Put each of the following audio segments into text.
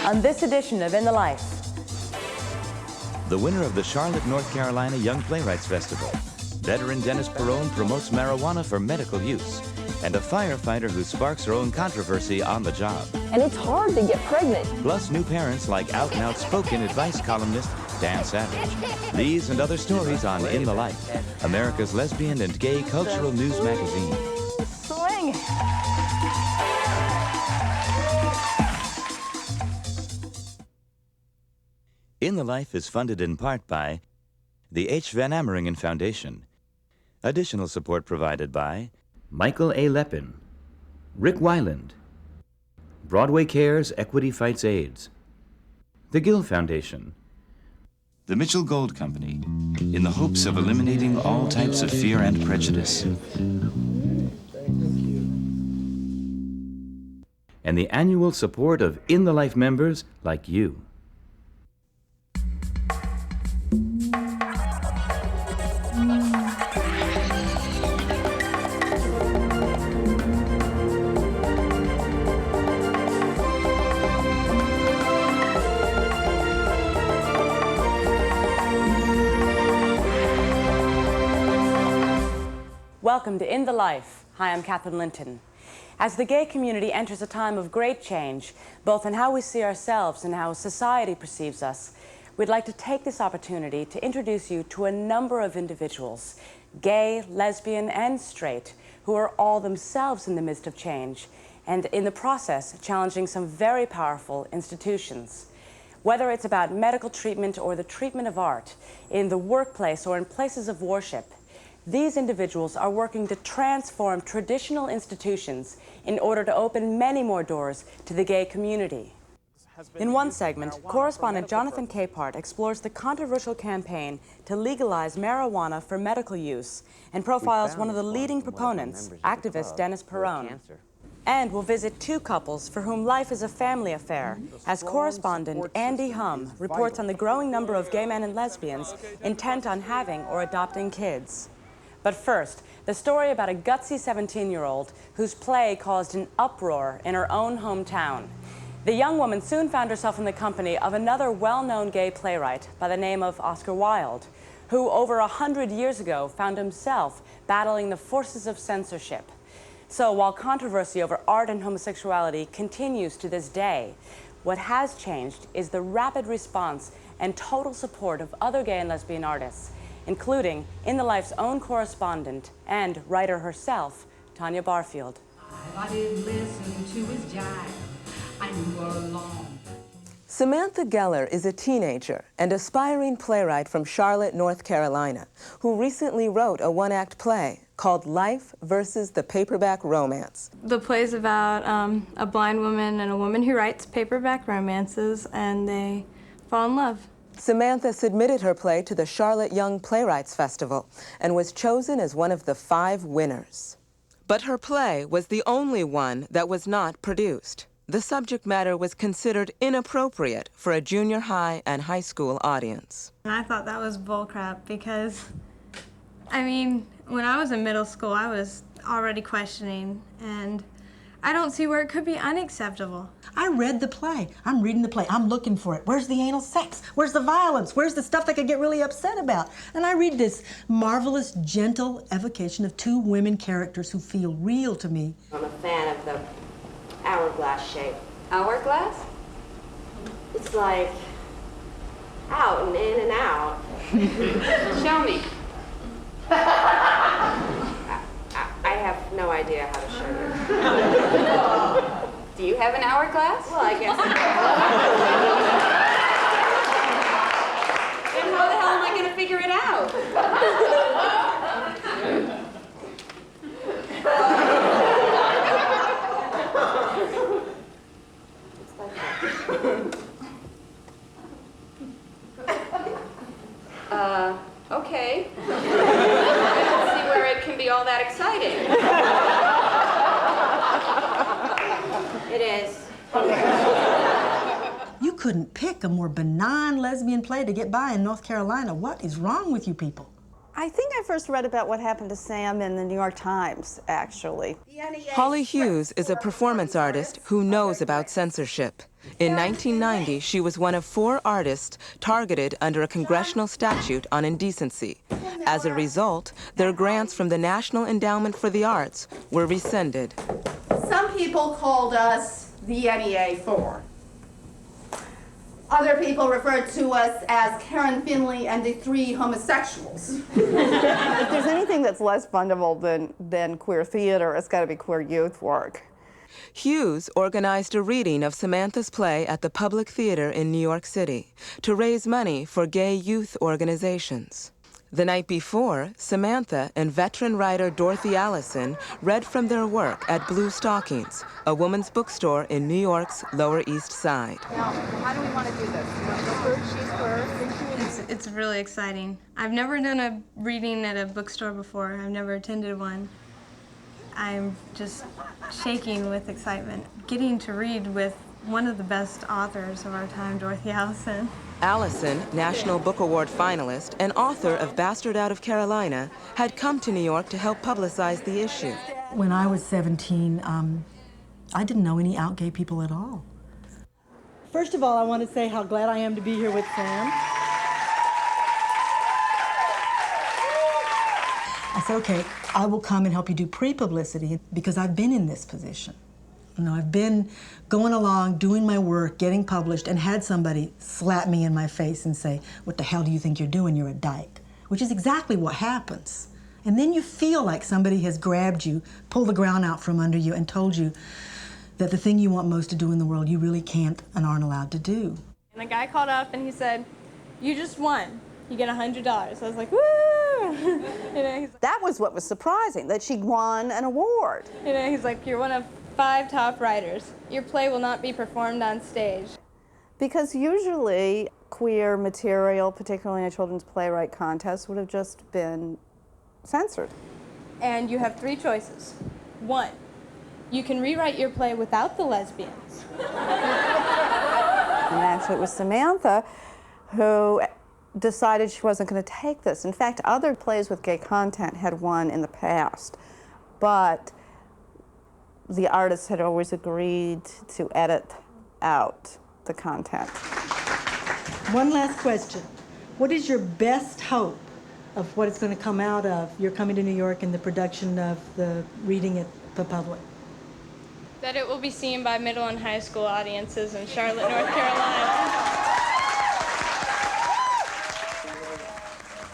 on this edition of In the Life. The winner of the Charlotte, North Carolina Young Playwrights Festival. Veteran Dennis Peron promotes marijuana for medical use. And a firefighter who sparks her own controversy on the job. And it's hard to get pregnant. Plus new parents like out-and-out spoken advice columnist Dan Savage. These and other stories on In the Life, America's lesbian and gay cultural news magazine. Swing. In the Life is funded in part by the H. Van Ameringen Foundation. Additional support provided by Michael A. Lepin, Rick Weiland, Broadway Cares Equity Fights AIDS, the Gill Foundation, the Mitchell Gold Company, in the hopes of eliminating all types of fear and prejudice, and the annual support of In the Life members like you. Welcome to In the Life. Hi, I'm Katherine Linton. As the gay community enters a time of great change, both in how we see ourselves and how society perceives us, we'd like to take this opportunity to introduce you to a number of individuals, gay, lesbian, and straight, who are all themselves in the midst of change, and in the process, challenging some very powerful institutions. Whether it's about medical treatment or the treatment of art, in the workplace or in places of worship, these individuals are working to transform traditional institutions in order to open many more doors to the gay community. In one segment, correspondent Jonathan Capehart explores the controversial campaign to legalize marijuana for medical use and profiles one of the leading proponents, activist Dennis Peron. And we'll visit two couples for whom life is a family affair, as correspondent Andy Hum reports on the growing number of gay men and lesbians intent on having or adopting kids. But first, the story about a gutsy 17-year-old whose play caused an uproar in her own hometown. The young woman soon found herself in the company of another well-known gay playwright by the name of Oscar Wilde, who over 100 years ago found himself battling the forces of censorship. So while controversy over art and homosexuality continues to this day, what has changed is the rapid response and total support of other gay and lesbian artists, including In the Life's own correspondent and writer herself, Tanya Barfield. I didn't listen to his jive. I knew all along. Samantha Gellar is a teenager and aspiring playwright from Charlotte, North Carolina, who recently wrote a one-act play called Life versus the Paperback Romance. The play's about a blind woman and a woman who writes paperback romances, and they fall in love. Samantha submitted her play to the Charlotte Young Playwrights Festival and was chosen as one of the 5 winners. But her play was the only one that was not produced. The subject matter was considered inappropriate for a junior high and high school audience. And I thought that was bullcrap because, I mean, when I was in middle school, I was already questioning, and I don't see where it could be unacceptable. I read the play. I'm reading the play. I'm looking for it. Where's the anal sex? Where's the violence? Where's the stuff that I could get really upset about? And I read this marvelous, gentle evocation of 2 women characters who feel real to me. I'm a fan of the hourglass shape. Hourglass? It's like out and in and out. Show me. I have no idea how to show you. Do you have an hourglass? Well, I guess. Then how the hell am I going to figure it out? It's like that. Okay. I don't see where it can be all that exciting. It is. You couldn't pick a more benign lesbian play to get by in North Carolina. What is wrong with you people? I think I first read about what happened to Sam in the New York Times, actually. Holly Hughes is a performance artist who knows about censorship. In 1990, she was one of 4 artists targeted under a congressional statute on indecency. As a result, their grants from the National Endowment for the Arts were rescinded. Some people called us the NEA 4. Other people referred to us as Karen Finley and the 3 homosexuals. If there's anything that's less fundable than queer theater, it's got to be queer youth work. Hughes organized a reading of Samantha's play at the Public Theater in New York City to raise money for gay youth organizations. The night before, Samantha and veteran writer Dorothy Allison read from their work at Blue Stockings, a woman's bookstore in New York's Lower East Side. Now, how do we want to do this? You want to go first, she's first? It's really exciting. I've never done a reading at a bookstore before. I've never attended one. I'm just shaking with excitement. Getting to read with one of the best authors of our time, Dorothy Allison. Allison, National Book Award finalist and author of Bastard Out of Carolina, had come to New York to help publicize the issue. When I was 17, I didn't know any out gay people at all. First of all, I want to say how glad I am to be here with Sam. I said, okay, I will come and help you do pre-publicity because I've been in this position. You know, I've been going along, doing my work, getting published, and had somebody slap me in my face and say, what the hell do you think you're doing? You're a dyke, which is exactly what happens. And then you feel like somebody has grabbed you, pulled the ground out from under you, and told you that the thing you want most to do in the world, you really can't and aren't allowed to do. And the guy called up and he said, you just won. You get $100. I was like, woo! That was what was surprising, that she won an award. He's like, you're one of 5 top writers. Your play will not be performed on stage. Because usually queer material, particularly in a children's playwright contest, would have just been censored. And you have 3 choices. 1, you can rewrite your play without the lesbians. And actually it was Samantha who decided she wasn't going to take this. In fact, other plays with gay content had won in the past, but the artists had always agreed to edit out the content. One last question. What is your best hope of what is going to come out of your coming to New York and the production of the reading at the public? That it will be seen by middle and high school audiences in Charlotte, North Carolina.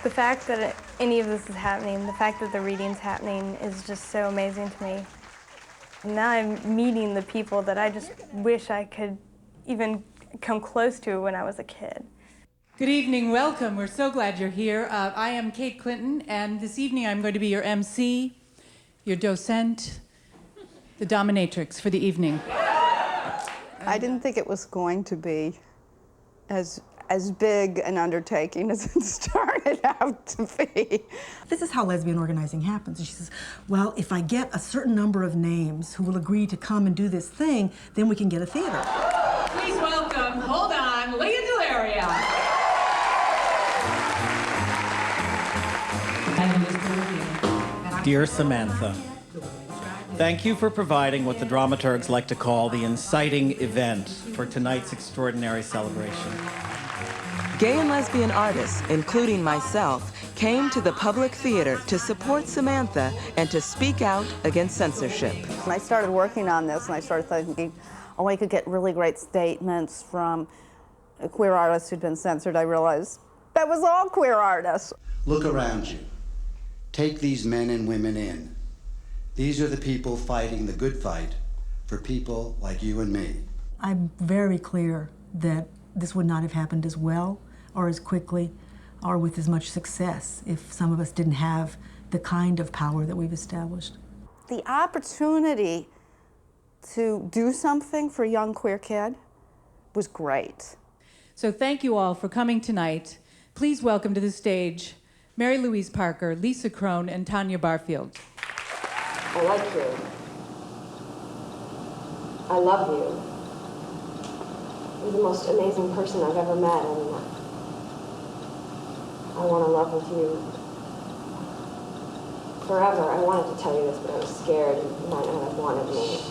The fact that any of this is happening, the fact that the reading's happening is just so amazing to me. And now I'm meeting the people that I just wish I could even come close to when I was a kid. Good evening, welcome. We're so glad you're here. I am Kate Clinton, and this evening I'm going to be your MC, your docent, the dominatrix for the evening. I didn't think it was going to be as big an undertaking as it started out to be. This is how lesbian organizing happens. And she says, well, if I get a certain number of names who will agree to come and do this thing, then we can get a theater. Please welcome, hold on, Leah Delaria. Dear Samantha, thank you for providing what the dramaturgs like to call the inciting event for tonight's extraordinary celebration. Gay and lesbian artists, including myself, came to the Public Theater to support Samantha and to speak out against censorship. When I started working on this and I started thinking, oh, I could get really great statements from queer artists who'd been censored, I realized that was all queer artists. Look around you. Take these men and women in. These are the people fighting the good fight for people like you and me. I'm very clear that this would not have happened as well or as quickly or with as much success if some of us didn't have the kind of power that we've established. The opportunity to do something for a young queer kid was great. So thank you all for coming tonight. Please welcome to the stage Mary Louise Parker, Lisa Crone, and Tanya Barfield. I like you. I love you. You're the most amazing person I've ever met, and I want to love with you forever. I wanted to tell you this, but I was scared you might not have wanted me.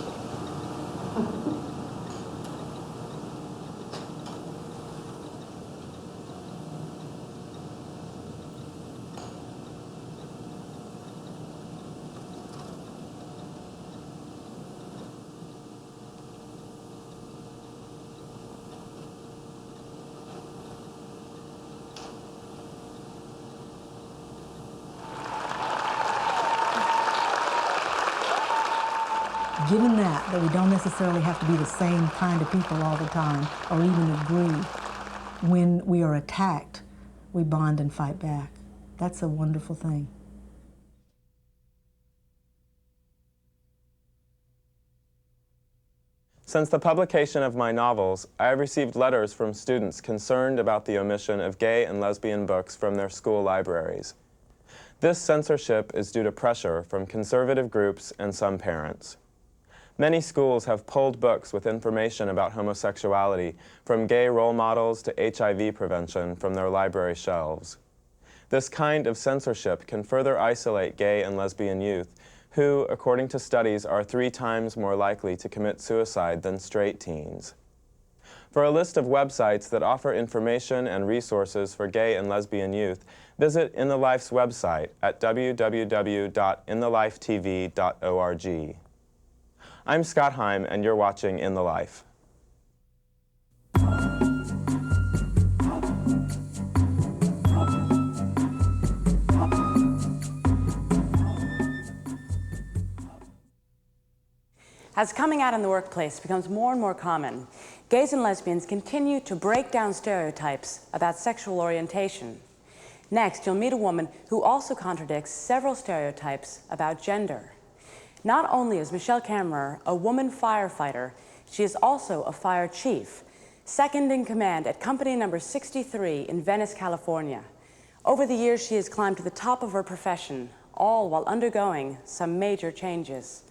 Given that we don't necessarily have to be the same kind of people all the time or even agree, when we are attacked, we bond and fight back. That's a wonderful thing. Since the publication of my novels, I have received letters from students concerned about the omission of gay and lesbian books from their school libraries. This censorship is due to pressure from conservative groups and some parents. Many schools have pulled books with information about homosexuality, from gay role models to HIV prevention, from their library shelves. This kind of censorship can further isolate gay and lesbian youth, who, according to studies, are 3 times more likely to commit suicide than straight teens. For a list of websites that offer information and resources for gay and lesbian youth, visit In the Life's website at www.inthelifetv.org. I'm Scott Heim, and you're watching In the Life. As coming out in the workplace becomes more and more common, gays and lesbians continue to break down stereotypes about sexual orientation. Next, you'll meet a woman who also contradicts several stereotypes about gender. Not only is Michele Kammerer a woman firefighter, she is also a fire chief, second in command at company number 63 in Venice, California. Over the years, she has climbed to the top of her profession, all while undergoing some major changes.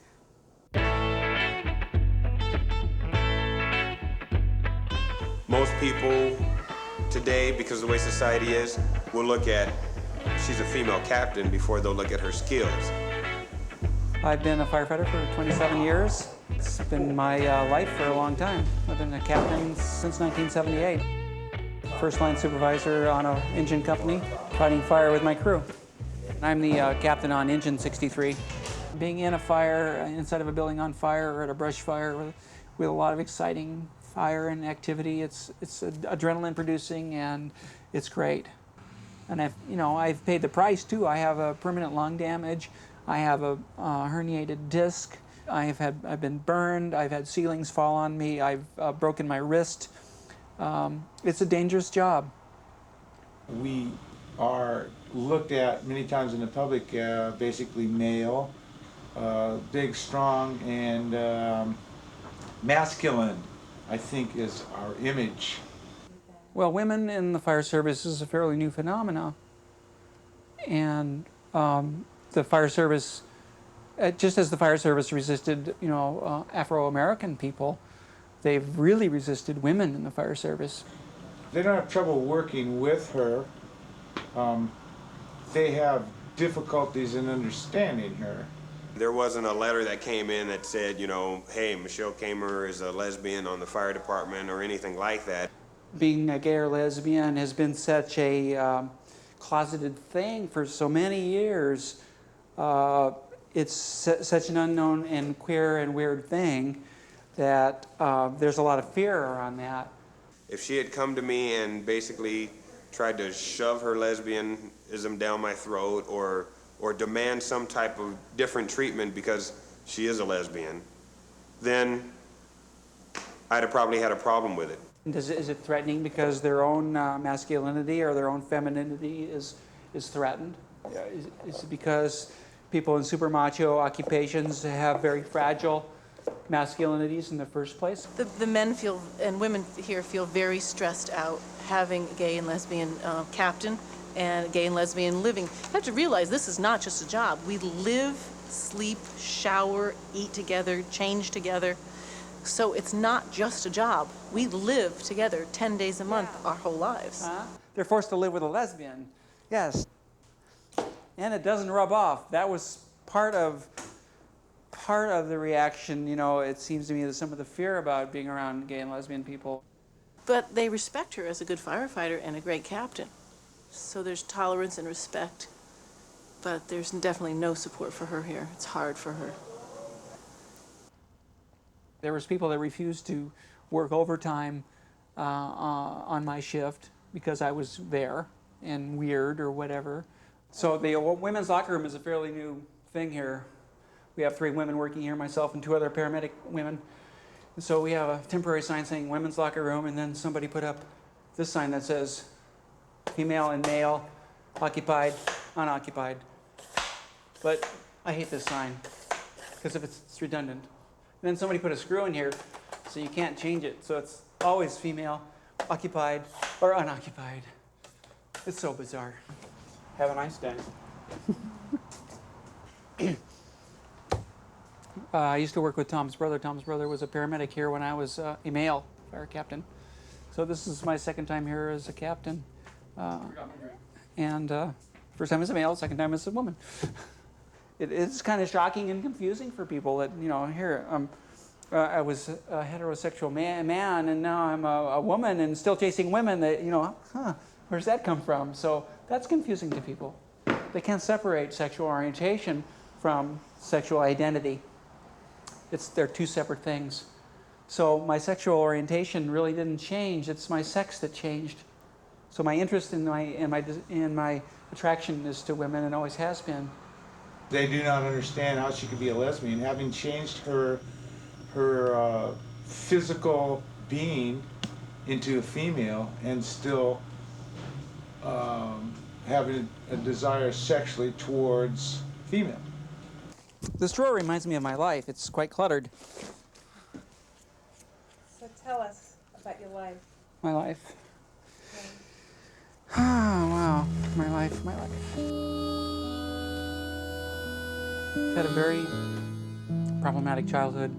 Most people today, because of the way society is, will look at she's a female captain before they'll look at her skills. I've been a firefighter for 27 years. It's been my life for a long time. I've been a captain since 1978. First line supervisor on an engine company, fighting fire with my crew. I'm the captain on engine 63. Being in a fire, inside of a building on fire or at a brush fire with a lot of exciting fire and activity, it's adrenaline producing and it's great. And I've paid the price too. I have a permanent lung damage. I have a herniated disc. I've been burned. I've had ceilings fall on me. I've broken my wrist. It's a dangerous job. We are looked at many times in the public, basically male, big, strong, and masculine, I think, is our image. Well, women in the fire service is a fairly new phenomenon. And the fire service, just as the fire service resisted, Afro-American people, they've really resisted women in the fire service. They don't have trouble working with her. They have difficulties in understanding her. There wasn't a letter that came in that said, hey, Michele Kammerer is a lesbian on the fire department or anything like that. Being a gay or lesbian has been such a closeted thing for so many years. It's such an unknown and queer and weird thing that there's a lot of fear around that. If she had come to me and basically tried to shove her lesbianism down my throat or demand some type of different treatment because she is a lesbian, then I'd have probably had a problem with it. Is it threatening because their own masculinity or their own femininity is threatened? Is it because people in super macho occupations have very fragile masculinities in the first place? The men feel, and women here feel very stressed out having a gay and lesbian captain and gay and lesbian living. You have to realize this is not just a job. We live, sleep, shower, eat together, change together. So it's not just a job. We live together 10 days a month our whole lives. They're forced to live with a lesbian. Yes. and it doesn't rub off. That was part of the reaction, it seems to me, that some of the fear about being around gay and lesbian people. But they respect her as a good firefighter and a great captain. So there's tolerance and respect, but there's definitely no support for her here. It's hard for her. There was people that refused to work overtime on my shift because I was there and weird or whatever. So the women's locker room is a fairly new thing here. We have 3 women working here, myself and 2 other paramedic women. And so we have a temporary sign saying women's locker room, and then somebody put up this sign that says female and male, occupied, unoccupied. But I hate this sign because it's redundant. And then somebody put a screw in here so you can't change it. So it's always female, occupied, or unoccupied. It's so bizarre. Have a nice day. I used to work with Tom's brother. Tom's brother was a paramedic here when I was a male fire captain. So this is my second time here as a captain. First time as a male, second time as a woman. It's kind of shocking and confusing for people that, here I was a heterosexual man and now I'm a woman and still chasing women that, where's that come from? So that's confusing to people. They can't separate sexual orientation from sexual identity. They're 2 separate things. So my sexual orientation really didn't change. It's my sex that changed. So my interest in my attraction is to women and always has been. They do not understand how she could be a lesbian, having changed her physical being into a female and still having a desire sexually towards female. This drawer reminds me of my life. It's quite cluttered. So tell us about your life. My life. Oh, wow. My life. I've had a very problematic childhood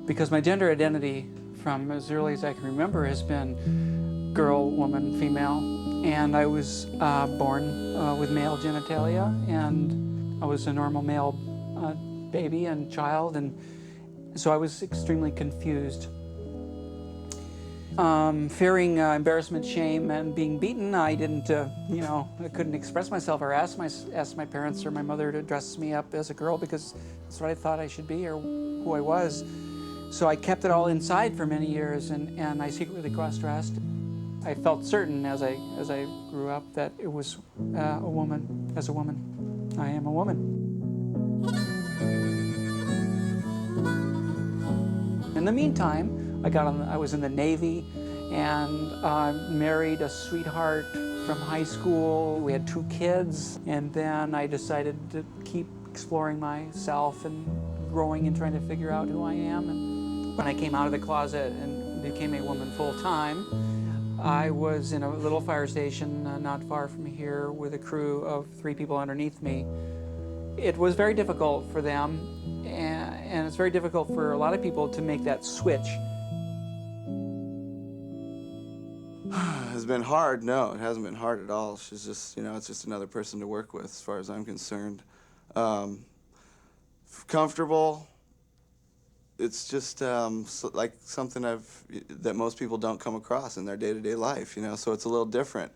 because my gender identity from as early as I can remember has been girl, woman, female. And I was born with male genitalia, and I was a normal male baby and child, and so I was extremely confused. Fearing embarrassment, shame, and being beaten, I didn't, I couldn't express myself or ask my parents or my mother to dress me up as a girl because that's what I thought I should be or who I was. So I kept it all inside for many years, and I secretly cross-dressed. I felt certain as I grew up that it was a woman. As a woman, I am a woman. In the meantime, I was in the Navy and married a sweetheart from high school. We had 2 kids, and then I decided to keep exploring myself and growing and trying to figure out who I am. And when I came out of the closet and became a woman full-time, I was in a little fire station not far from here with a crew of 3 people underneath me. It was very difficult for them, and it's very difficult for a lot of people to make that switch. It's been hard? No, it hasn't been hard at all. She's just, it's just another person to work with as far as I'm concerned. Comfortable. It's just like something that most people don't come across in their day-to-day life, so it's a little different.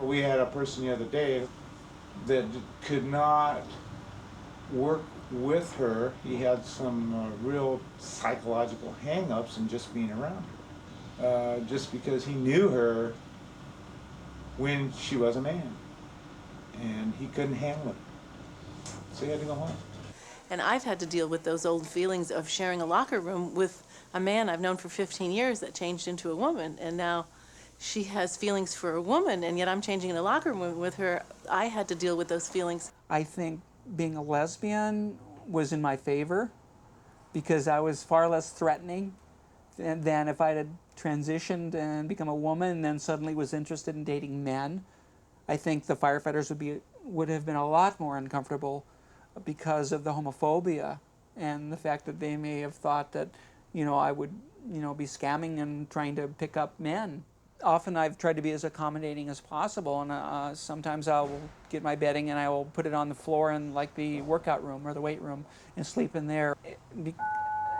We had a person the other day that could not work with her. He had some real psychological hang-ups in just being around her, just because he knew her when she was a man, and he couldn't handle it, so he had to go home. And I've had to deal with those old feelings of sharing a locker room with a man I've known for 15 years that changed into a woman, and now she has feelings for a woman, and yet I'm changing in a locker room with her. I had to deal with those feelings. I think being a lesbian was in my favor because I was far less threatening than if I had transitioned and become a woman and then suddenly was interested in dating men. I think the firefighters would have been a lot more uncomfortable because of the homophobia and the fact that they may have thought that, I would, be scamming and trying to pick up men. Often I've tried to be as accommodating as possible, and sometimes I will get my bedding and I will put it on the floor in like the workout room or the weight room and sleep in there.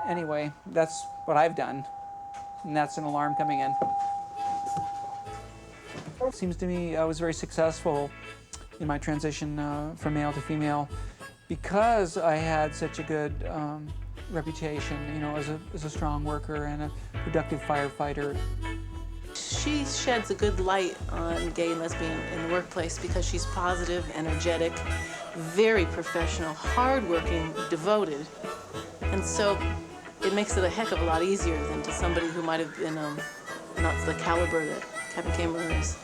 Anyway, that's what I've done, and that's an alarm coming in. It seems to me I was very successful in my transition from male to female because I had such a good reputation, you know, as a strong worker and a productive firefighter. She sheds a good light on gay and lesbian in the workplace because she's positive, energetic, very professional, hardworking, devoted. And so it makes it a heck of a lot easier than to somebody who might have been not the caliber that Captain Kammerer is.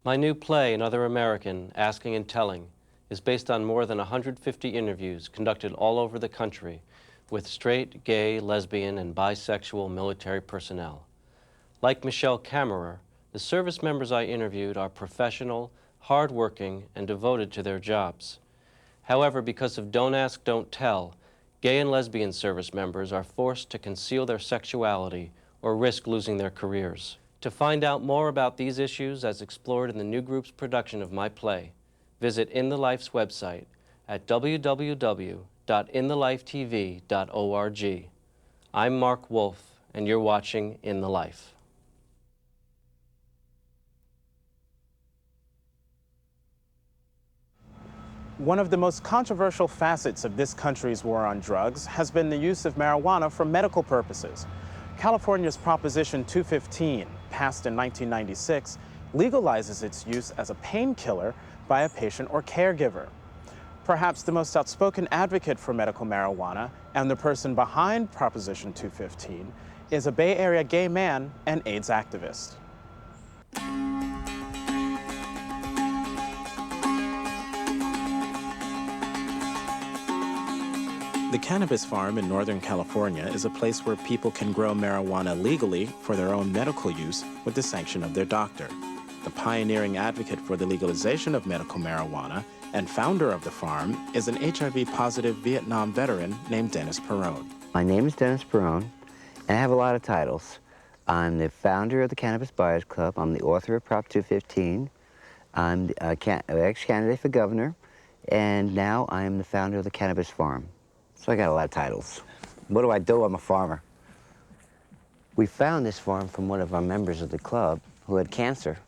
My new play, Another American, Asking and Telling, is based on more than 150 interviews conducted all over the country with straight, gay, lesbian, and bisexual military personnel. Like Michele Kammerer, the service members I interviewed are professional, hardworking, and devoted to their jobs. However, because of Don't Ask, Don't Tell, gay and lesbian service members are forced to conceal their sexuality or risk losing their careers. To find out more about these issues as explored in the new group's production of my play, visit In the Life's website at www.inthelifetv.org. I'm Marc Wolf, and you're watching In the Life. One of the most controversial facets of this country's war on drugs has been the use of marijuana for medical purposes. California's Proposition 215, passed in 1996, legalizes its use as a painkiller by a patient or caregiver. Perhaps the most outspoken advocate for medical marijuana and the person behind Proposition 215 is a Bay Area gay man and AIDS activist. The Cannabis Farm in Northern California is a place where people can grow marijuana legally for their own medical use with the sanction of their doctor. The pioneering advocate for the legalization of medical marijuana and founder of the farm is an HIV-positive Vietnam veteran named Dennis Peron. My name is Dennis Peron, and I have a lot of titles. I'm the founder of the Cannabis Buyers Club. I'm the author of Prop 215. I'm an ex-candidate for governor, and now I am the founder of the Cannabis Farm. So I got a lot of titles. What do? I'm a farmer. We found this farm from one of our members of the club who had cancer,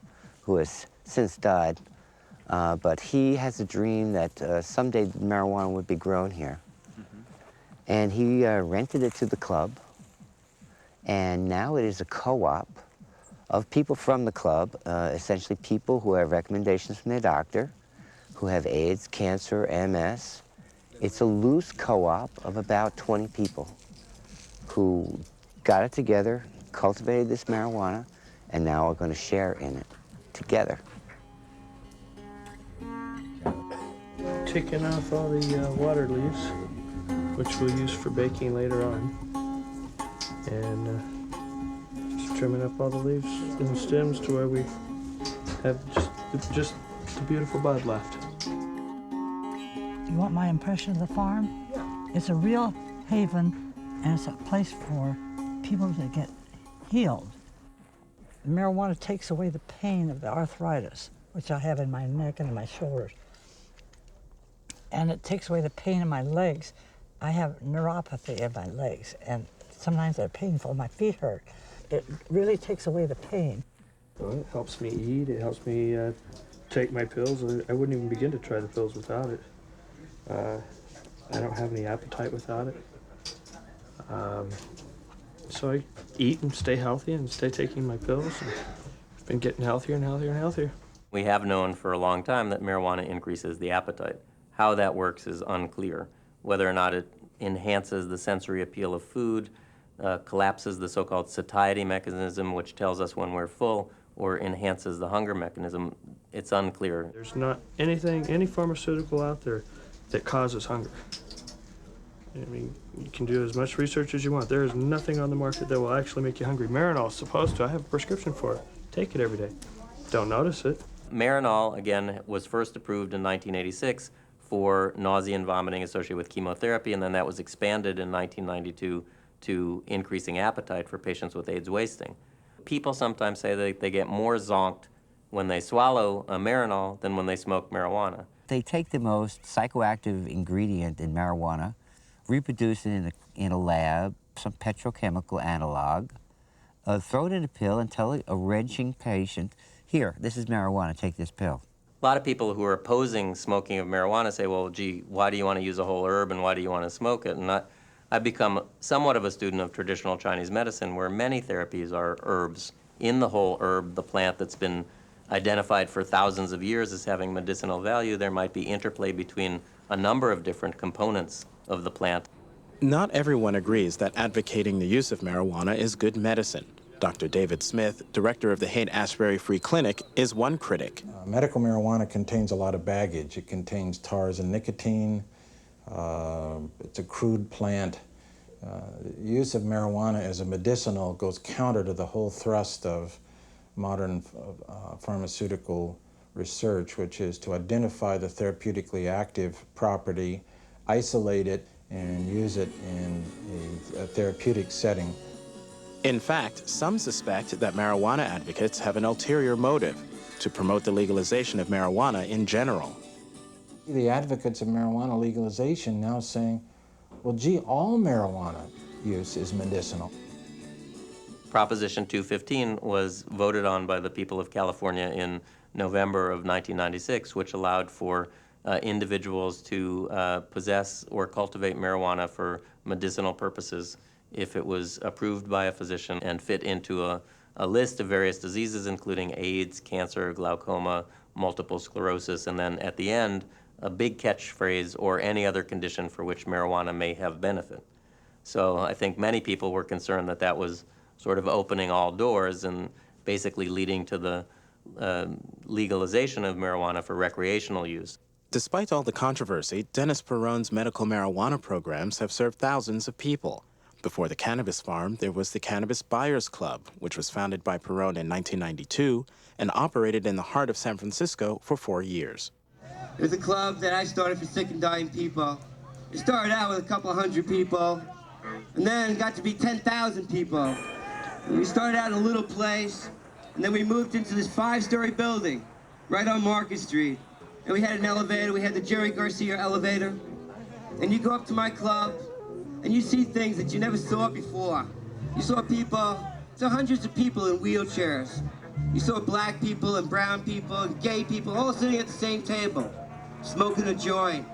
who has since died. But he has a dream that someday marijuana would be grown here. And he rented it to the club. And now it is a co-op of people from the club, essentially people who have recommendations from their doctor, who have AIDS, cancer, MS. It's a loose co-op of about 20 people who got it together, cultivated this marijuana, and now are going to share in it together. Taking off all the water leaves, which we'll use for baking later on, and just trimming up all the leaves and stems to where we have just the beautiful bud left. You want my impression of the farm? Yeah. It's a real haven, and it's a place for people to get healed. The marijuana takes away the pain of the arthritis, which I have in my neck and in my shoulders. And it takes away the pain in my legs. I have neuropathy in my legs, and sometimes they're painful. My feet hurt. It really takes away the pain. Well, it helps me eat. It helps me take my pills. I wouldn't even begin to try the pills without it. I don't have any appetite without it. So I eat and stay healthy and stay taking my pills. And I've been getting healthier and healthier and healthier. We have known for a long time that marijuana increases the appetite. How that works is unclear. Whether or not it enhances the sensory appeal of food, collapses the so-called satiety mechanism, which tells us when we're full, or enhances the hunger mechanism, it's unclear. There's not any pharmaceutical out there that causes hunger. I mean, you can do as much research as you want. There is nothing on the market that will actually make you hungry. Marinol is supposed to. I have a prescription for it. Take it every day. Don't notice it. Marinol, again, was first approved in 1986 for nausea and vomiting associated with chemotherapy, and then that was expanded in 1992 to increasing appetite for patients with AIDS wasting. People sometimes say that they get more zonked when they swallow a Marinol than when they smoke marijuana. They take the most psychoactive ingredient in marijuana, reproduce it in a lab, some petrochemical analog, throw it in a pill and tell a wrenching patient, here, this is marijuana, take this pill. A lot of people who are opposing smoking of marijuana say, well, gee, why do you want to use a whole herb and why do you want to smoke it? And I've become somewhat of a student of traditional Chinese medicine where many therapies are herbs. In the whole herb, the plant that's been identified for thousands of years as having medicinal value, there might be interplay between a number of different components of the plant. Not everyone agrees that advocating the use of marijuana is good medicine. Dr. David Smith, director of the Haight-Ashbury Free Clinic, is one critic. Medical marijuana contains a lot of baggage. It contains tars and nicotine. It's a crude plant. The use of marijuana as a medicinal goes counter to the whole thrust of modern pharmaceutical research, which is to identify the therapeutically active property, isolate it, and use it in a therapeutic setting. In fact, some suspect that marijuana advocates have an ulterior motive to promote the legalization of marijuana in general. The advocates of marijuana legalization now saying, well, gee, all marijuana use is medicinal. Proposition 215 was voted on by the people of California in November of 1996, which allowed for individuals to possess or cultivate marijuana for medicinal purposes if it was approved by a physician and fit into a list of various diseases, including AIDS, cancer, glaucoma, multiple sclerosis, and then at the end, a big catchphrase, or any other condition for which marijuana may have benefit. So I think many people were concerned that that was sort of opening all doors and basically leading to the legalization of marijuana for recreational use. Despite all the controversy, Dennis Peron's medical marijuana programs have served thousands of people. Before the cannabis farm, there was the Cannabis Buyers Club, which was founded by Peron in 1992 and operated in the heart of San Francisco for 4 years. It was a club that I started for sick and dying people. It started out with a couple hundred people, and then it got to be 10,000 people. And we started out in a little place, and then we moved into this 5-story building right on Market Street. And we had an elevator, we had the Jerry Garcia elevator. And you go up to my club, and you see things that you never saw before. You saw people, so hundreds of people in wheelchairs. You saw black people and brown people and gay people all sitting at the same table, smoking a joint.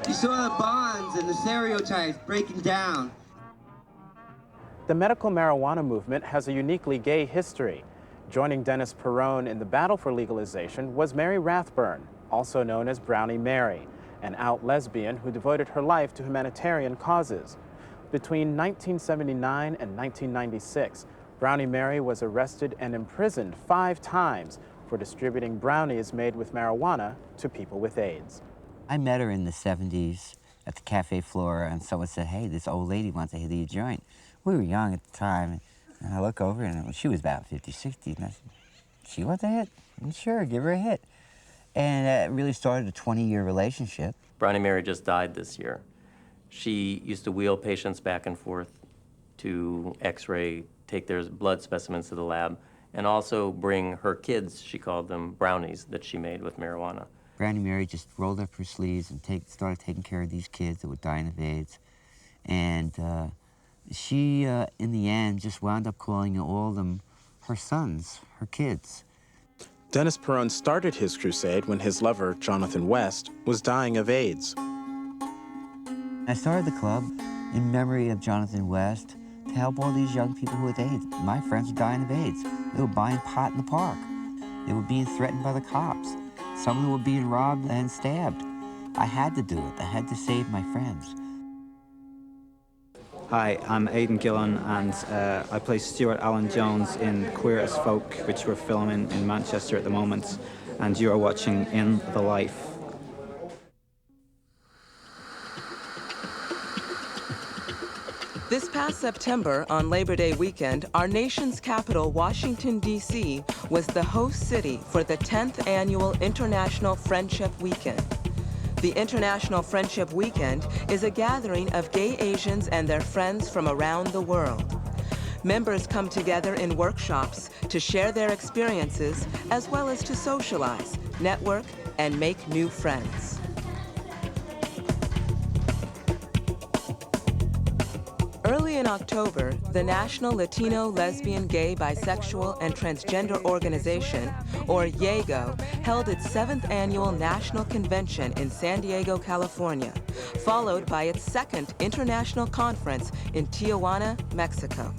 You saw the bonds and the stereotypes breaking down. The medical marijuana movement has a uniquely gay history. Joining Dennis Peron in the battle for legalization was Mary Rathburn, also known as Brownie Mary, an out lesbian who devoted her life to humanitarian causes. Between 1979 and 1996, Brownie Mary was arrested and imprisoned 5 times for distributing brownies made with marijuana to people with AIDS. I met her in the 70s at the Cafe Flora, and someone said, hey, this old lady wants to hit a joint. We were young at the time, and I look over, and she was about 50, 60, and I said, she wants a hit? Sure, give her a hit. And it really started a 20-year relationship. Brownie Mary just died this year. She used to wheel patients back and forth to X-ray, take their blood specimens to the lab, and also bring her kids, she called them, brownies that she made with marijuana. Brownie Mary just rolled up her sleeves and started taking care of these kids that were dying of AIDS. And she, in the end, just wound up calling all of them her sons, her kids. Dennis Peron started his crusade when his lover, Jonathan West, was dying of AIDS. I started the club in memory of Jonathan West to help all these young people with AIDS. My friends were dying of AIDS. They were buying pot in the park. They were being threatened by the cops. Some of them were being robbed and stabbed. I had to do it. I had to save my friends. Hi, I'm Aiden Gillen, and I play Stuart Alan Jones in Queer as Folk, which we're filming in Manchester at the moment, and you are watching In the Life. This past September, on Labor Day weekend, our nation's capital, Washington, D.C., was the host city for the 10th Annual International Friendship Weekend. The International Friendship Weekend is a gathering of gay Asians and their friends from around the world. Members come together in workshops to share their experiences as well as to socialize, network, and make new friends. Early in October, the National Latino, Lesbian, Gay, Bisexual, and Transgender Organization, or YAGO, held its 7th annual national convention in San Diego, California, followed by its 2nd international conference in Tijuana, Mexico.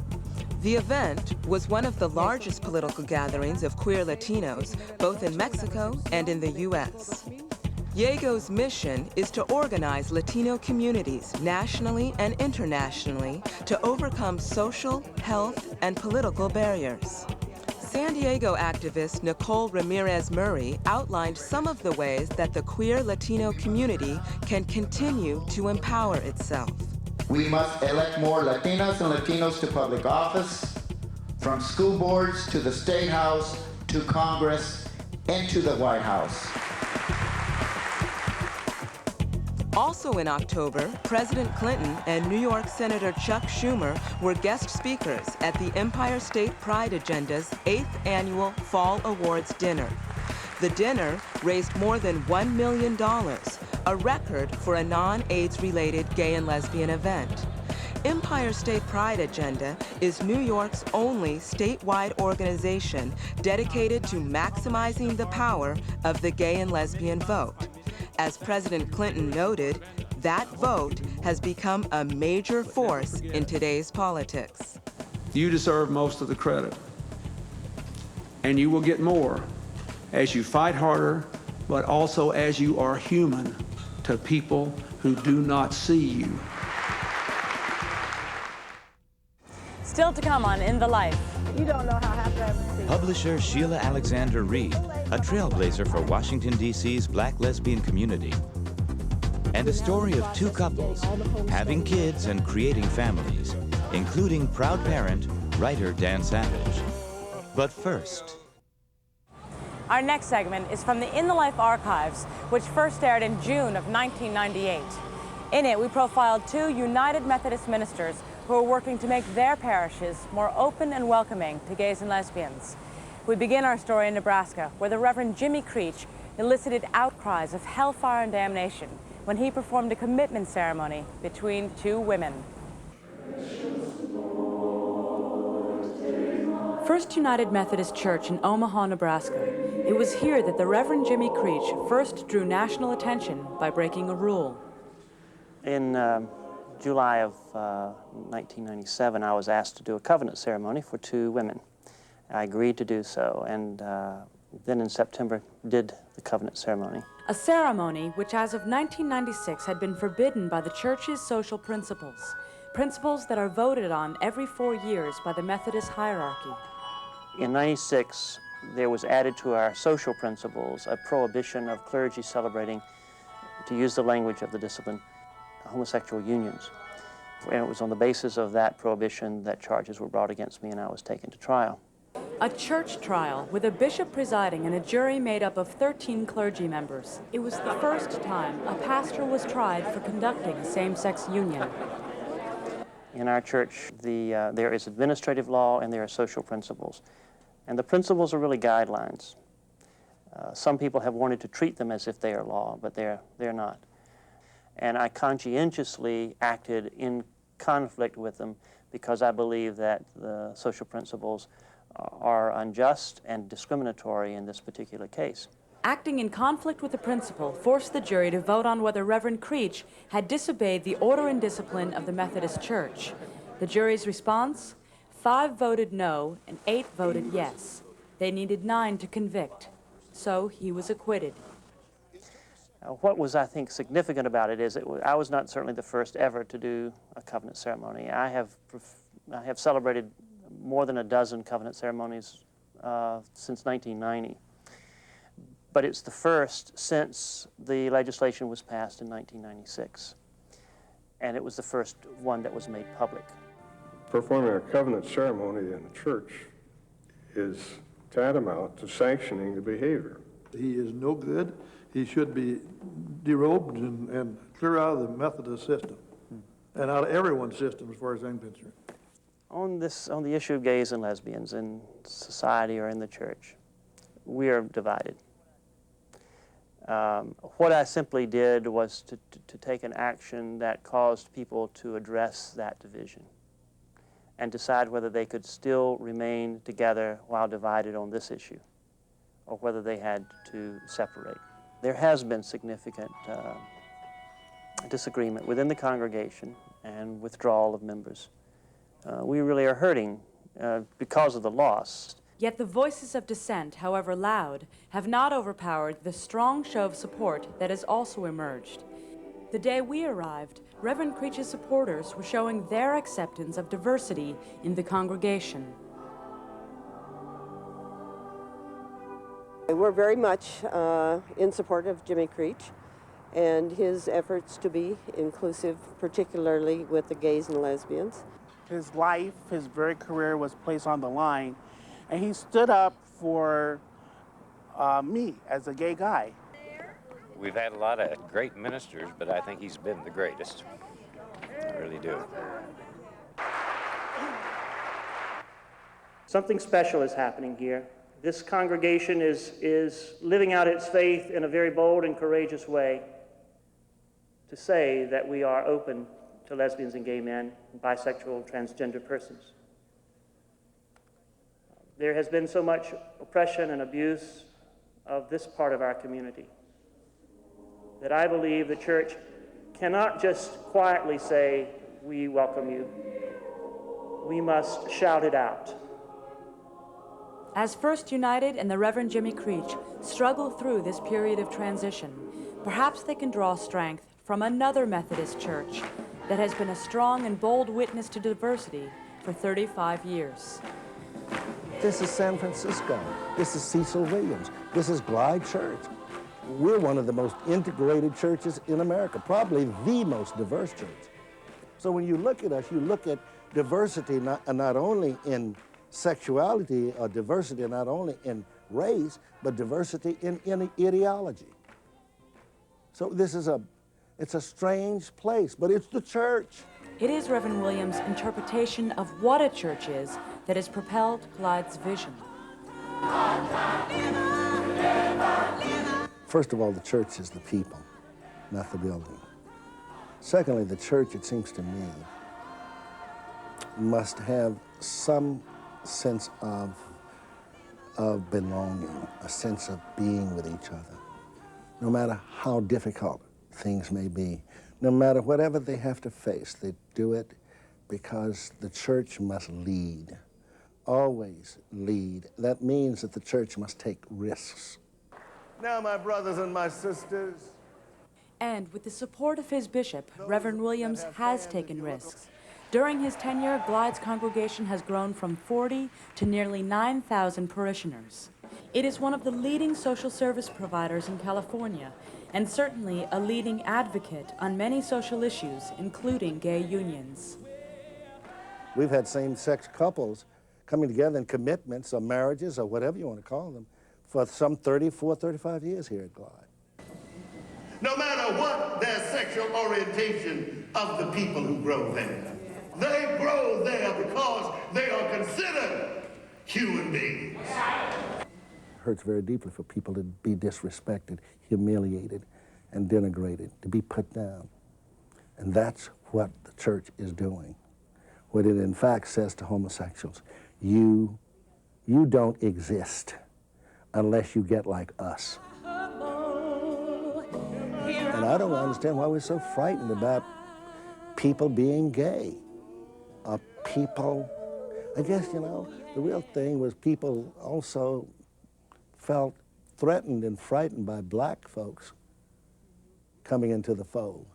The event was one of the largest political gatherings of queer Latinos, both in Mexico and in the U.S. YAGO's mission is to organize Latino communities nationally and internationally to overcome social, health, and political barriers. San Diego activist Nicole Ramirez Murray outlined some of the ways that the queer Latino community can continue to empower itself. We must elect more Latinas and Latinos to public office, from school boards to the State House to Congress and to the White House. Also in October, President Clinton and New York Senator Chuck Schumer were guest speakers at the Empire State Pride Agenda's 8th annual Fall Awards dinner. The dinner raised more than $1 million, a record for a non-AIDS-related gay and lesbian event. Empire State Pride Agenda is New York's only statewide organization dedicated to maximizing the power of the gay and lesbian vote. As President Clinton noted, that vote has become a major force in today's politics. You deserve most of the credit, and you will get more as you fight harder, but also as you are human to people who do not see you. Still to come on In the Life. You don't know how happy I am. Publisher Sheila Alexander Reid, a trailblazer for Washington, D.C.'s black lesbian community. And a story of two couples having kids and creating families, including proud parent, writer Dan Savage. But first, our next segment is from the In the Life archives, which first aired in June of 1998. In it, we profiled two United Methodist ministers who are working to make their parishes more open and welcoming to gays and lesbians. We begin our story in Nebraska, where the Reverend Jimmy Creech elicited outcries of hellfire and damnation when he performed a commitment ceremony between two women. First United Methodist Church in Omaha, Nebraska. It was here that the Reverend Jimmy Creech first drew national attention by breaking a rule. In July of 1997, I was asked to do a covenant ceremony for two women. I agreed to do so, and then in September did the covenant ceremony. A ceremony which, as of 1996, had been forbidden by the church's social principles, principles that are voted on every 4 years by the Methodist hierarchy. In '96, there was added to our social principles a prohibition of clergy celebrating, to use the language of the discipline, homosexual unions. And it was on the basis of that prohibition that charges were brought against me and I was taken to trial. A church trial with a bishop presiding and a jury made up of 13 clergy members. It was the first time a pastor was tried for conducting a same-sex union. In our church, there is administrative law and there are social principles. And the principles are really guidelines. Some people have wanted to treat them as if they are law, but they're not. And I conscientiously acted in conflict with them because I believe that the social principles are unjust and discriminatory in this particular case. Acting in conflict with the principle forced the jury to vote on whether Reverend Creech had disobeyed the order and discipline of the Methodist Church. The jury's response? 5 voted no and 8 voted yes. They needed 9 to convict. So he was acquitted. What was, I think, significant about it is I was not certainly the first ever to do a covenant ceremony. I have celebrated more than a dozen covenant ceremonies since 1990. But it's the first since the legislation was passed in 1996. And it was the first one that was made public. Performing a covenant ceremony in the church is tantamount to sanctioning the behavior. He is no good. he should be derobed and clear out of the Methodist system and out of everyone's system as far as I'm concerned. On the issue of gays and lesbians in society or in the church, we are divided. What I simply did was to take an action that caused people to address that division and decide whether they could still remain together while divided on this issue, or whether they had to separate. There has been significant disagreement within the congregation and withdrawal of members. We really are hurting because of the loss. Yet the voices of dissent, however loud, have not overpowered the strong show of support that has also emerged. The day we arrived, Reverend Creech's supporters were showing their acceptance of diversity in the congregation. We're very much in support of Jimmy Creech and his efforts to be inclusive, particularly with the gays and lesbians. His life, his very career was placed on the line, and he stood up for me as a gay guy. We've had a lot of great ministers, but I think he's been the greatest. I really do. Something special is happening here. This congregation is living out its faith in a very bold and courageous way to say that we are open to lesbians and gay men, bisexual, transgender persons. There has been so much oppression and abuse of this part of our community that I believe the church cannot just quietly say, "We welcome you." We must shout it out. As First United and the Reverend Jimmy Creech struggle through this period of transition, perhaps they can draw strength from another Methodist church that has been a strong and bold witness to diversity for 35 years. This is San Francisco. This is Cecil Williams. This is Glide Church. We're one of the most integrated churches in America, probably the most diverse church. So when you look at us, you look at diversity not only in sexuality, or diversity not only in race, but diversity in ideology. So it's a strange place, but it's the church. It is Reverend Williams' interpretation of what a church is that has propelled Glide's vision. First of all, the church is the people, not the building. Secondly, the church, it seems to me, must have some sense of belonging, a sense of being with each other, no matter how difficult things may be, no matter whatever they have to face. They do it because the church must lead, always lead. That means that the church must take risks. Now, my brothers and my sisters. And with the support of his bishop, Reverend Williams has taken risks. During his tenure, Glide's congregation has grown from 40 to nearly 9,000 parishioners. It is one of the leading social service providers in California, and certainly a leading advocate on many social issues, including gay unions. We've had same-sex couples coming together in commitments or marriages or whatever you want to call them for some 34, 35 years here at Glide. No matter what their sexual orientation of the people who grow there, they grow there because they are considered human beings. It hurts very deeply for people to be disrespected, humiliated, and denigrated, to be put down. And that's what the church is doing. What it in fact says to homosexuals, you don't exist unless you get like us. And I don't understand why we're so frightened about people being gay. People, I guess, you know, the real thing was people also felt threatened and frightened by black folks coming into the fold.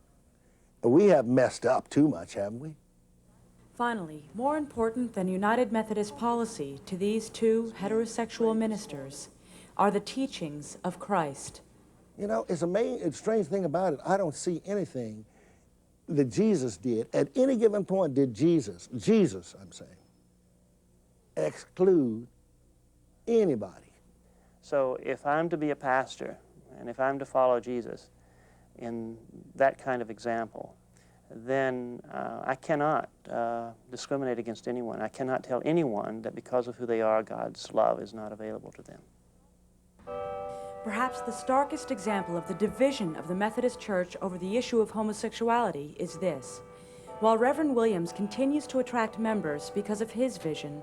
We have messed up too much, haven't we? Finally, more important than United Methodist policy to these two heterosexual ministers are the teachings of Christ. You know, it's a strange thing about it. I don't see anything that Jesus did. At any given point, did Jesus, I'm saying, exclude anybody? So if I'm to be a pastor And if I'm to follow Jesus in that kind of example, then I cannot discriminate against anyone. I cannot tell anyone that because of who they are, God's love is not available to them. Perhaps the starkest example of the division of the Methodist Church over the issue of homosexuality is this. While Reverend Williams continues to attract members because of his vision,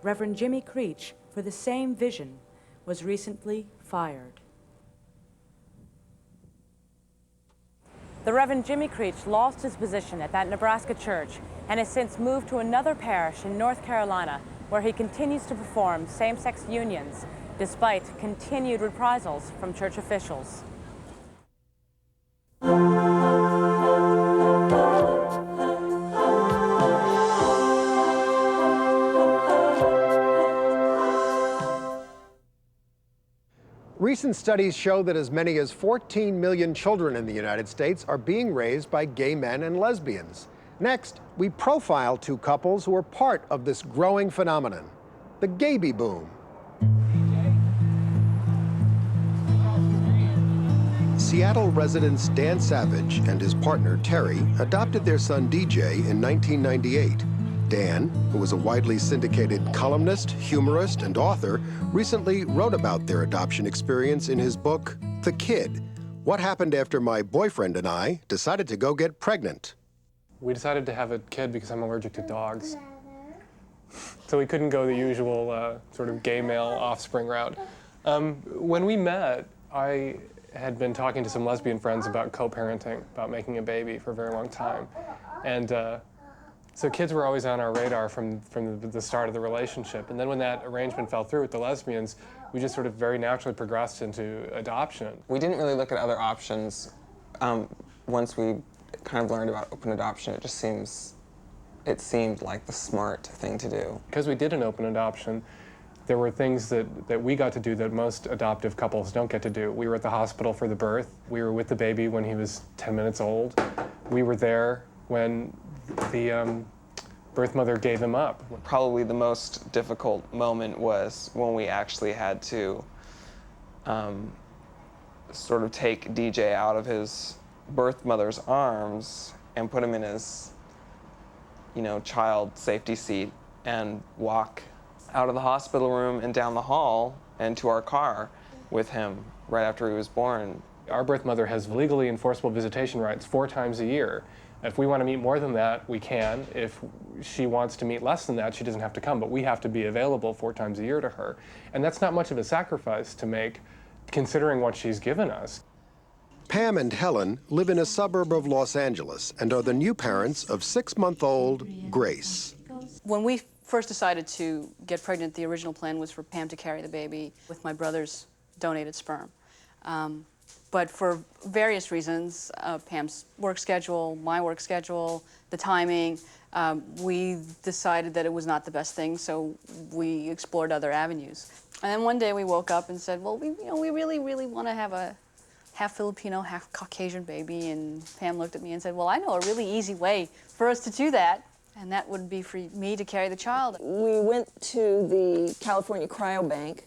Reverend Jimmy Creech, for the same vision, was recently fired. The Reverend Jimmy Creech lost his position at that Nebraska church and has since moved to another parish in North Carolina, where he continues to perform same-sex unions despite continued reprisals from church officials. Recent studies show that as many as 14 million children in the United States are being raised by gay men and lesbians. Next, we profile two couples who are part of this growing phenomenon, the gayby boom. Seattle residents Dan Savage and his partner Terry adopted their son DJ in 1998. Dan, who was a widely syndicated columnist, humorist, and author, recently wrote about their adoption experience in his book, The Kid: What Happened After My Boyfriend and I Decided to Go Get Pregnant. We decided to have a kid because I'm allergic to dogs. So we couldn't go the usual sort of gay male offspring route. When we met, I had been talking to some lesbian friends about co-parenting, about making a baby for a very long time. And so kids were always on our radar from the start of the relationship. And then when that arrangement fell through with the lesbians, we just sort of very naturally progressed into adoption. We didn't really look at other options. Once we kind of learned about open adoption, it seemed like the smart thing to do. Because we did an open adoption, there were things that we got to do that most adoptive couples don't get to do. We were at the hospital for the birth. We were with the baby when he was 10 minutes old. We were there when the birth mother gave him up. Probably the most difficult moment was when we actually had to sort of take DJ out of his birth mother's arms and put him in his, child safety seat and walk out of the hospital room and down the hall and to our car with him right after he was born. Our birth mother has legally enforceable visitation rights 4 times a year. If we want to meet more than that, we can. If she wants to meet less than that, she doesn't have to come, but we have to be available 4 times a year to her. And that's not much of a sacrifice to make, considering what she's given us. Pam and Helen live in a suburb of Los Angeles and are the new parents of 6-month-old Grace. When we first decided to get pregnant, the original plan was for Pam to carry the baby with my brother's donated sperm. But for various reasons, Pam's work schedule, my work schedule, the timing, we decided that it was not the best thing, so we explored other avenues. And then one day we woke up and said, well, we really, really want to have a half Filipino, half Caucasian baby. And Pam looked at me and said, well, I know a really easy way for us to do that, and that would be for me to carry the child. We went to the California Cryobank,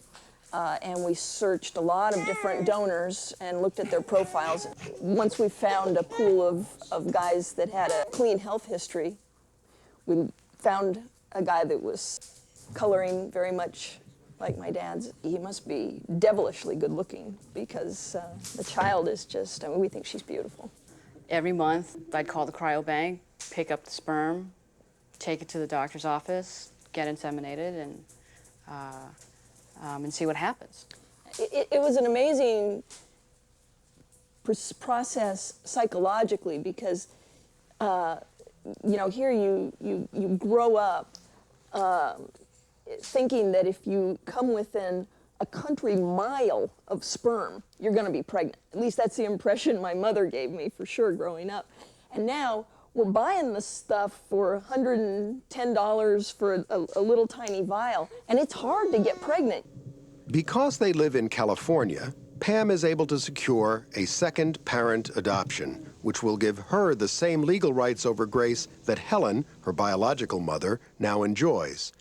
and we searched a lot of different donors and looked at their profiles. Once we found a pool of guys that had a clean health history, we found a guy that was coloring very much like my dad's. He must be devilishly good looking because the child is just, we think she's beautiful. Every month, I'd call the cryobank, pick up the sperm, take it to the doctor's office, get inseminated, and see what happens. It was an amazing process psychologically because, here you grow up thinking that if you come within a country mile of sperm, you're going to be pregnant. At least that's the impression my mother gave me for sure growing up. And now we're buying this stuff for $110 for a little tiny vial, and it's hard to get pregnant. Because they live in California, Pam is able to secure a second parent adoption, which will give her the same legal rights over Grace that Helen, her biological mother, now enjoys.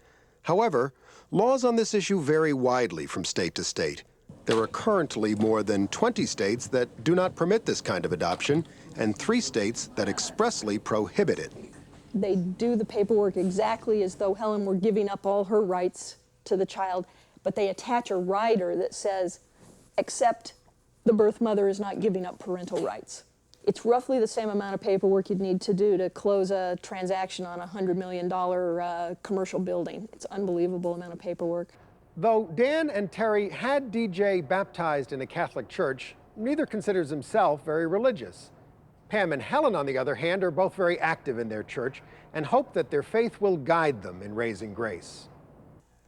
However, laws on this issue vary widely from state to state. There are currently more than 20 states that do not permit this kind of adoption, and 3 states that expressly prohibit it. They do the paperwork exactly as though Helen were giving up all her rights to the child, but they attach a rider that says, except the birth mother is not giving up parental rights. It's roughly the same amount of paperwork you'd need to do to close a transaction on a $100 million commercial building. It's an unbelievable amount of paperwork. Though Dan and Terry had DJ baptized in a Catholic church, neither considers himself very religious. Pam and Helen, on the other hand, are both very active in their church and hope that their faith will guide them in raising Grace.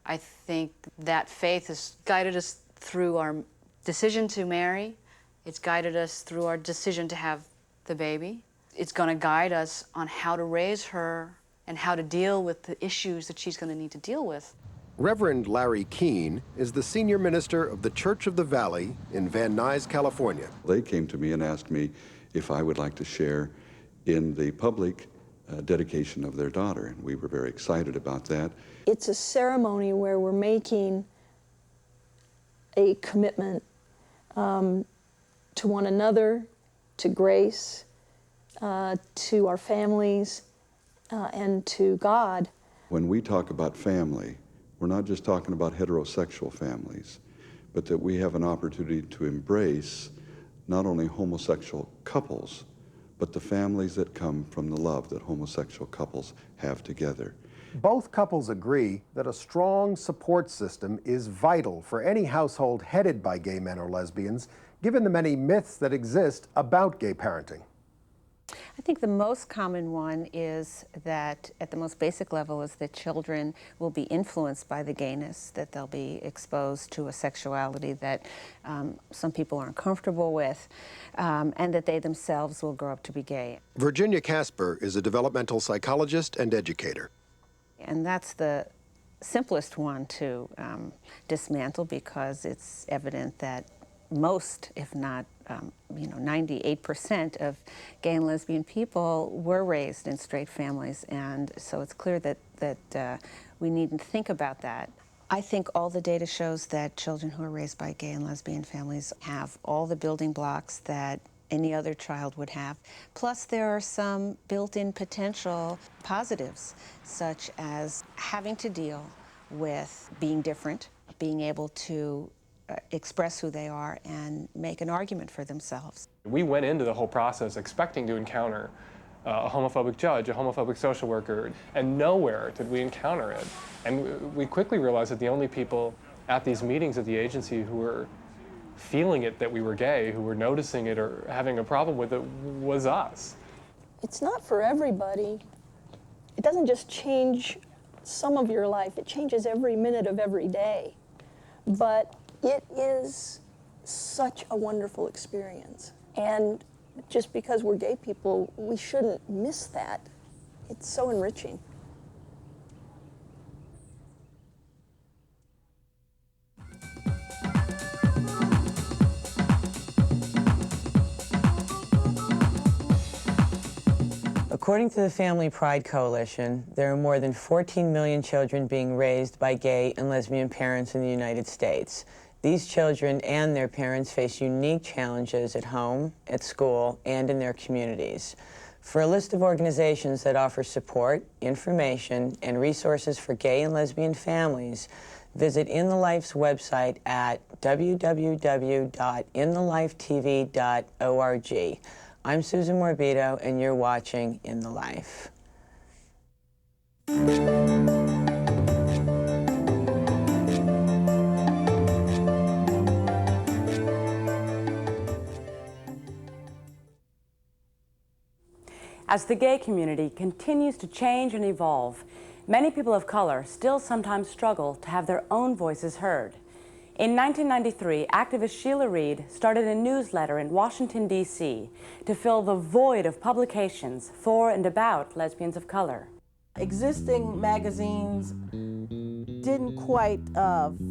I think that faith has guided us through our decision to marry. It's guided us through our decision to have the baby. It's going to guide us on how to raise her and how to deal with the issues that she's going to need to deal with. Reverend Larry Keene is the senior minister of the Church of the Valley in Van Nuys, California. They came to me and asked me if I would like to share in the public dedication of their daughter, and we were very excited about that. It's a ceremony where we're making a commitment to one another, to Grace, to our families, and to God. When we talk about family, we're not just talking about heterosexual families, but that we have an opportunity to embrace not only homosexual couples, but the families that come from the love that homosexual couples have together. Both couples agree that a strong support system is vital for any household headed by gay men or lesbians, given the many myths that exist about gay parenting. I think the most common one is that, at the most basic level, is that children will be influenced by the gayness, that they'll be exposed to a sexuality that some people aren't comfortable with, and that they themselves will grow up to be gay. Virginia Casper is a developmental psychologist and educator. And that's the simplest one to dismantle, because it's evident that most, if not 98% of gay and lesbian people were raised in straight families, and so it's clear that we needn't think about that. I think all the data shows that children who are raised by gay and lesbian families have all the building blocks that any other child would have. Plus, there are some built-in potential positives, such as having to deal with being different, being able to express who they are and make an argument for themselves. We went into the whole process expecting to encounter a homophobic judge, a homophobic social worker, and nowhere did we encounter it. And we quickly realized that the only people at these meetings at the agency who were feeling it that we were gay, who were noticing it or having a problem with it, was us. It's not for everybody. It doesn't just change some of your life, it changes every minute of every day. But it is such a wonderful experience. And just because we're gay people, we shouldn't miss that. It's so enriching. According to the Family Pride Coalition, there are more than 14 million children being raised by gay and lesbian parents in the United States. These children and their parents face unique challenges at home, at school, and in their communities. For a list of organizations that offer support, information, and resources for gay and lesbian families, visit In the Life's website at www.inthelifetv.org. I'm Susan Morabito, and you're watching In the Life. As the gay community continues to change and evolve, many people of color still sometimes struggle to have their own voices heard. In 1993, activist Sheila Reid started a newsletter in Washington, D.C. to fill the void of publications for and about lesbians of color. Existing magazines didn't quite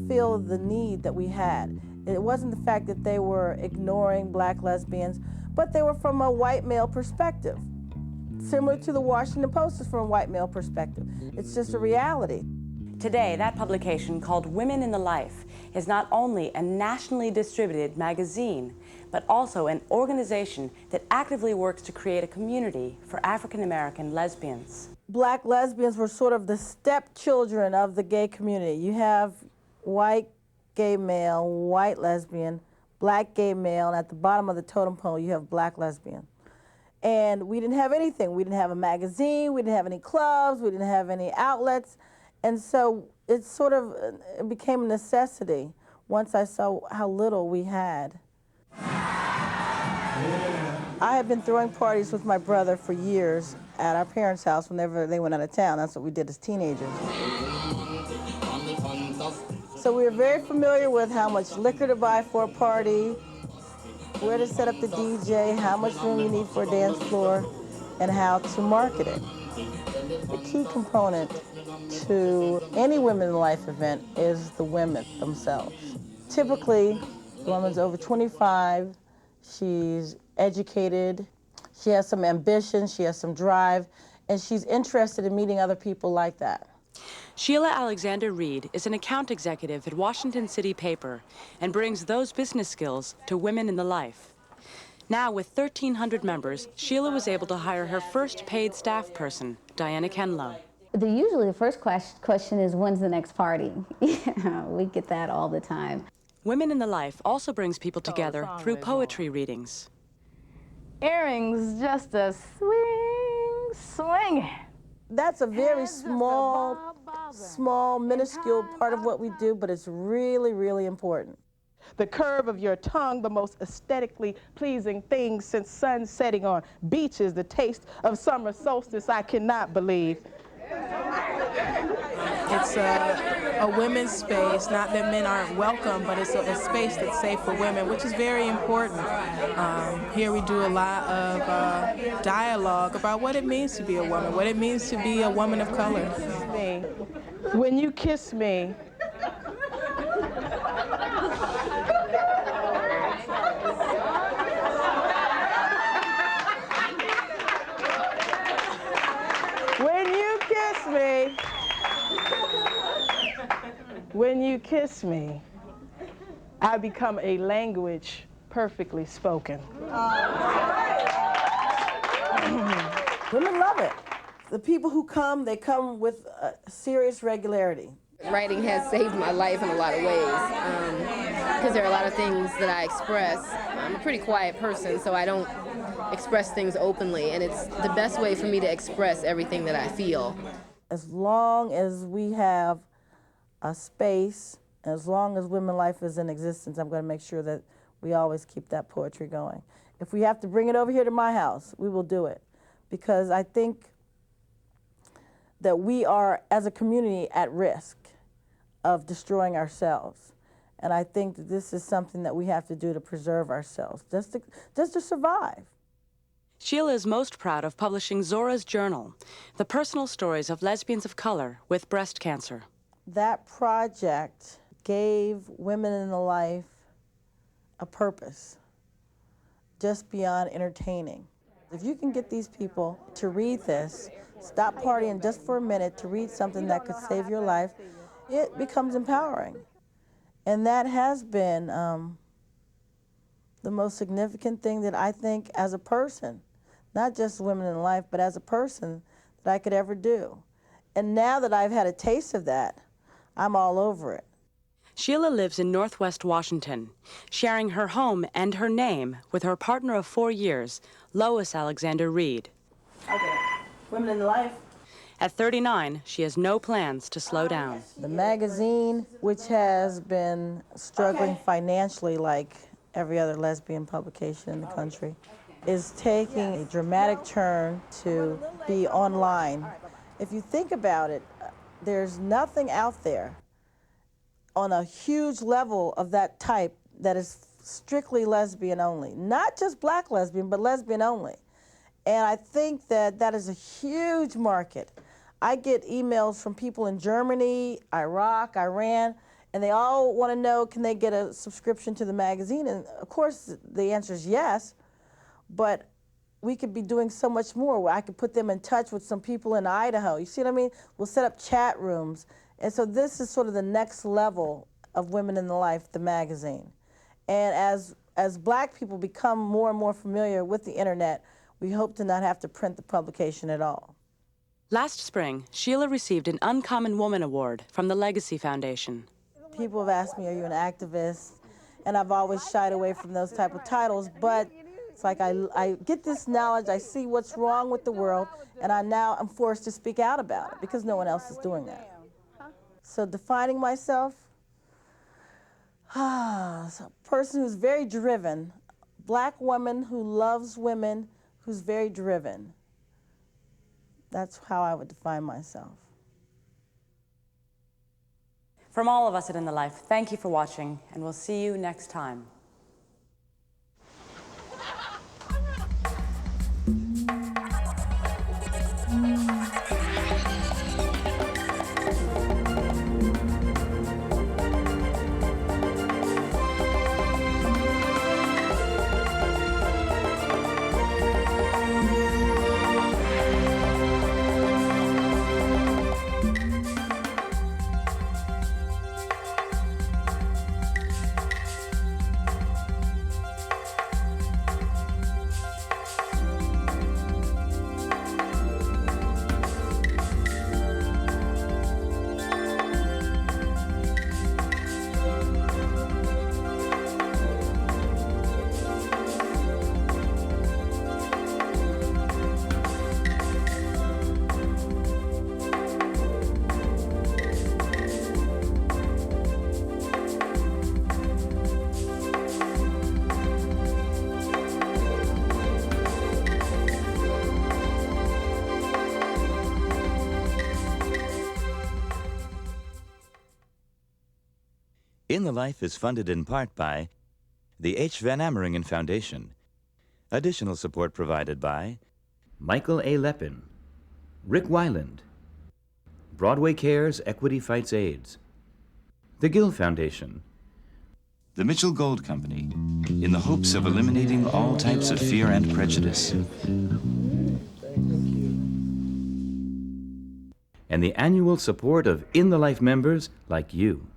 fill the need that we had. It wasn't the fact that they were ignoring black lesbians, but they were from a white male perspective. Similar to the Washington Post is from a white male perspective. It's just a reality. Today, that publication, called Women in the Life, is not only a nationally distributed magazine, but also an organization that actively works to create a community for African American lesbians. Black lesbians were sort of the stepchildren of the gay community. You have white gay male, white lesbian, black gay male, and at the bottom of the totem pole you have black lesbian. And we didn't have anything. We didn't have a magazine, we didn't have any clubs, we didn't have any outlets. And so it sort of it became a necessity once I saw how little we had. I had been throwing parties with my brother for years at our parents' house whenever they went out of town. That's what we did as teenagers. So we were very familiar with how much liquor to buy for a party, where to set up the DJ, how much room you need for a dance floor, and how to market it. The key component to any Women in Life event is the women themselves. Typically, the woman's over 25, she's educated, she has some ambition, she has some drive, and she's interested in meeting other people like that. Sheila Alexander Reid is an account executive at Washington City Paper and brings those business skills to Women in the Life. Now, with 1,300 members, Sheila was able to hire her first paid staff person, Diana Kenlow. Usually the first question is, when's the next party? We get that all the time. Women in the Life also brings people together through poetry readings. Earrings, just a swing. That's a very small, minuscule part of what we do, but it's really, really important. The curve of your tongue, the most aesthetically pleasing thing since sun setting on beaches, the taste of summer solstice, I cannot believe. It's a women's space, not that men aren't welcome, but it's a space that's safe for women, which is very important. Here we do a lot of dialogue about what it means to be a woman, what it means to be a woman of color. When you kiss me, when you kiss me, I become a language perfectly spoken. Women love it. The people who come, they come with a serious regularity. Writing has saved my life in a lot of ways, because there are a lot of things that I express. I'm a pretty quiet person, so I don't express things openly, and it's the best way for me to express everything that I feel. As long as we have a space, as long as Women Life is in existence, I'm going to make sure that we always keep that poetry going. If we have to bring it over here to my house, we will do it, because I think that we are, as a community, at risk of destroying ourselves. And I think that this is something that we have to do to preserve ourselves, just to survive. Sheila is most proud of publishing Zora's Journal, the personal stories of lesbians of color with breast cancer. That project gave Women in the Life a purpose, just beyond entertaining. If you can get these people to read this, stop partying just for a minute to read something that could save your life, it becomes empowering. And that has been the most significant thing that I think as a person, not just Women in Life, but as a person, that I could ever do. And now that I've had a taste of that, I'm all over it. Sheila lives in Northwest Washington, sharing her home and her name with her partner of 4 years, Lois Alexander Reid. Okay, Women in Life. At 39, she has no plans to slow down. The magazine, which has been struggling financially like every other lesbian publication in the country, is taking a dramatic turn to be online. If you think about it, there's nothing out there on a huge level of that type that is strictly lesbian only. Not just black lesbian, but lesbian only. And I think that that is a huge market. I get emails from people in Germany, Iraq, Iran, and they all want to know, can they get a subscription to the magazine? And of course, the answer is yes. But we could be doing so much more, where I could put them in touch with some people in Idaho. You see what I mean? We'll set up chat rooms. And so this is sort of the next level of Women in the Life, the magazine. And as Black people become more and more familiar with the internet, we hope to not have to print the publication at all. Last spring, Sheila received an Uncommon Woman Award from the Legacy Foundation. People have asked me, are you an activist? And I've always shied away from those type of titles, but it's like I get this knowledge, I see what's wrong with the world, and I'm forced to speak out about it because no one else is doing that. So defining myself, so a person who's very driven, Black woman who loves women, who's very driven. That's how I would define myself. From all of us at In the Life, thank you for watching, and we'll see you next time. In the Life is funded in part by the H. Van Ameringen Foundation. Additional support provided by Michael A. Lepin, Rick Weiland, Broadway Cares Equity Fights AIDS, the Gill Foundation, the Mitchell Gold Company, in the hopes of eliminating all types of fear and prejudice, and the annual support of In the Life members like you.